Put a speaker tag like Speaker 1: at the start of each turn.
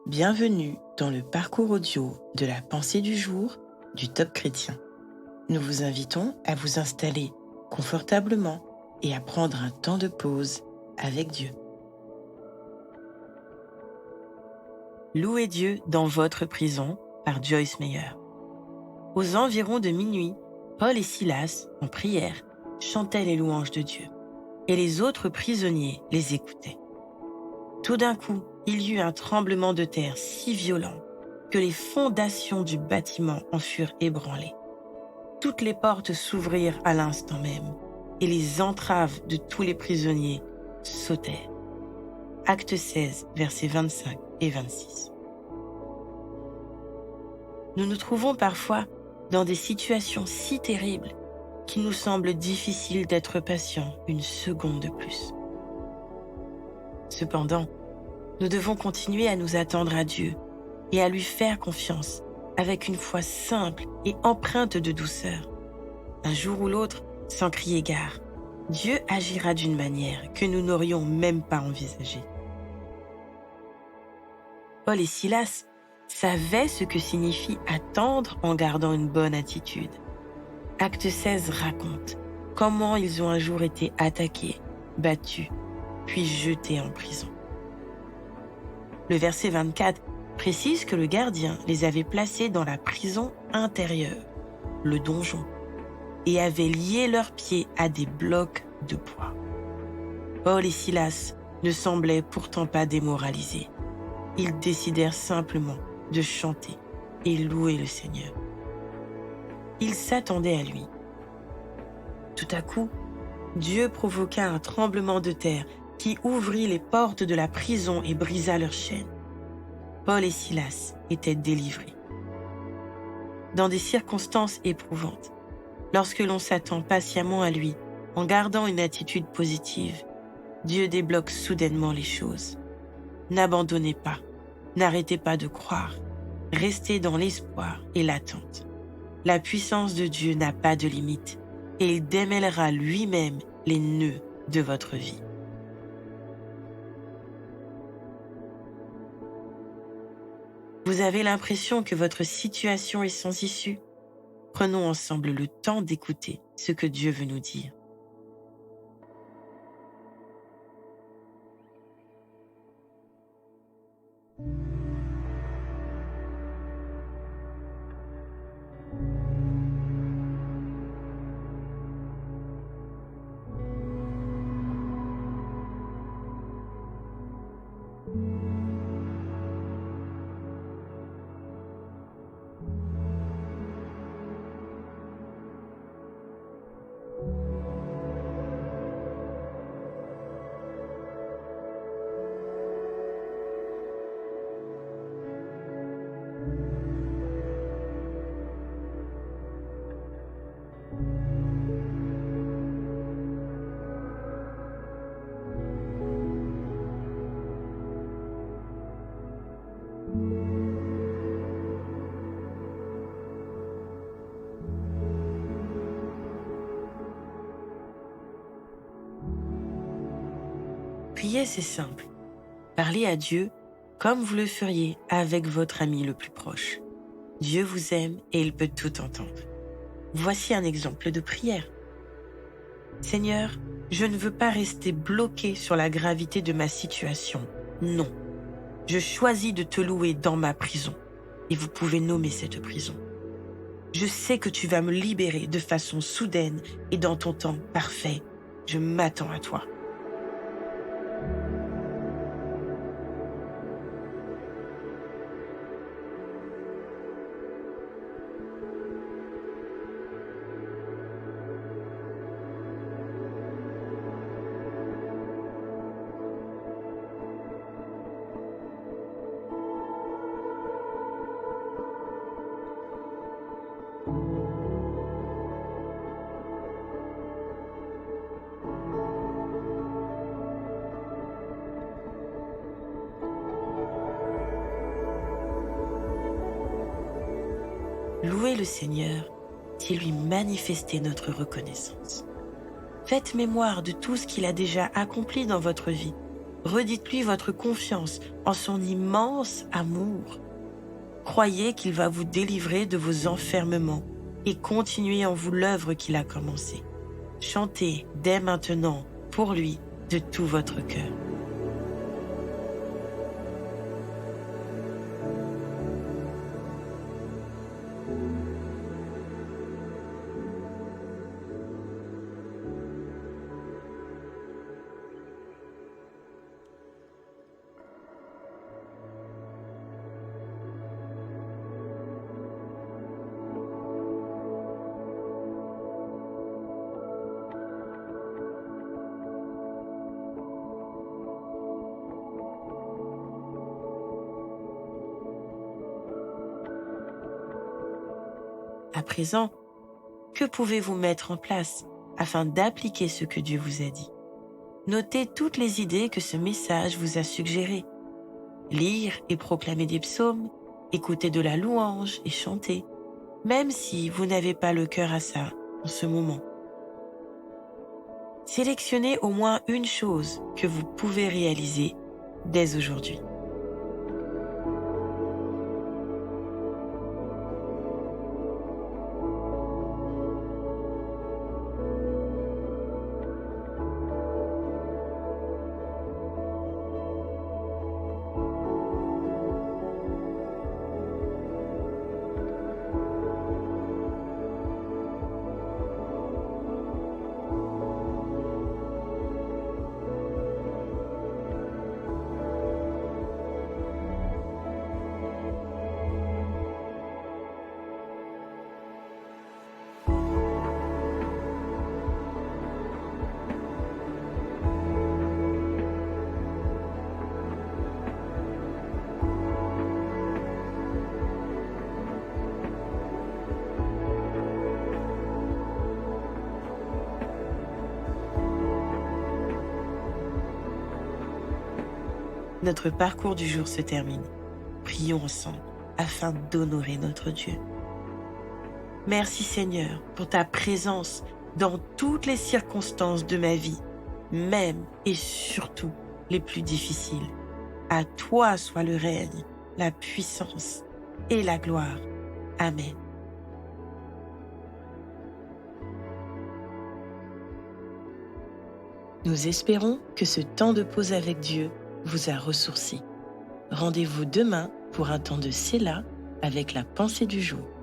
Speaker 1: Bienvenue dans le parcours audio de la pensée du jour du Top Chrétien. Nous vous invitons à vous installer confortablement et à prendre un temps de pause avec Dieu. Louez Dieu dans votre prison par Joyce Meyer. Aux environs de minuit, Paul et Silas, en prière, chantaient les louanges de Dieu, et les autres prisonniers les écoutaient. Tout d'un coup, il y eut un tremblement de terre si violent que les fondations du bâtiment en furent ébranlées. Toutes les portes s'ouvrirent à l'instant même, et les entraves de tous les prisonniers sautèrent. Acte 16, versets 25 et 26. Nous nous trouvons parfois dans des situations si terribles qu'il nous semble difficile d'être patient une seconde de plus. Cependant, nous devons continuer à nous attendre à Dieu et à lui faire confiance avec une foi simple et empreinte de douceur. Un jour ou l'autre, sans crier gare, Dieu agira d'une manière que nous n'aurions même pas envisagée. Paul et Silas savaient ce que signifie attendre en gardant une bonne attitude. Acte 16 raconte comment ils ont un jour été attaqués, battus, puis jetés en prison. Le verset 24 précise que le gardien les avait placés dans la prison intérieure, le donjon, et avait lié leurs pieds à des blocs de bois. Paul et Silas ne semblaient pourtant pas démoralisés. Ils décidèrent simplement de chanter et louer le Seigneur. Ils s'attendaient à lui. Tout à coup, Dieu provoqua un tremblement de terre qui ouvrit les portes de la prison et brisa leurs chaînes. Paul et Silas étaient délivrés. Dans des circonstances éprouvantes, lorsque l'on s'attend patiemment à lui, en gardant une attitude positive, Dieu débloque soudainement les choses. N'abandonnez pas, n'arrêtez pas de croire, restez dans l'espoir et l'attente. La puissance de Dieu n'a pas de limite et il démêlera lui-même les nœuds de votre vie. Vous avez l'impression que votre situation est sans issue? Prenons ensemble le temps d'écouter ce que Dieu veut nous dire. Prier, c'est simple. Parlez à Dieu comme vous le feriez avec votre ami le plus proche. Dieu vous aime et il peut tout entendre. Voici un exemple de prière. Seigneur, je ne veux pas rester bloqué sur la gravité de ma situation. Non. Je choisis de te louer dans ma prison. Et vous pouvez nommer cette prison. Je sais que tu vas me libérer de façon soudaine et dans ton temps parfait. Je m'attends à toi. Louez le Seigneur, c'est lui manifester notre reconnaissance. Faites mémoire de tout ce qu'il a déjà accompli dans votre vie Redites-lui votre confiance en son immense amour. Croyez qu'il va vous délivrer de vos enfermements et continuez en vous l'œuvre qu'il a commencée. Chantez dès maintenant pour lui de tout votre cœur. À présent, que pouvez-vous mettre en place afin d'appliquer ce que Dieu vous a dit? Notez toutes les idées que ce message vous a suggérées. Lire et proclamer des psaumes, écouter de la louange et chanter, même si vous n'avez pas le cœur à ça en ce moment. Sélectionnez au moins une chose que vous pouvez réaliser dès aujourd'hui. Notre parcours du jour se termine. Prions ensemble afin d'honorer notre Dieu. Merci Seigneur pour ta présence dans toutes les circonstances de ma vie, même et surtout les plus difficiles. À toi soit le règne, la puissance et la gloire. Amen. Nous espérons que ce temps de pause avec Dieu vous a ressourci. Rendez-vous demain pour un temps de Séla avec la pensée du jour.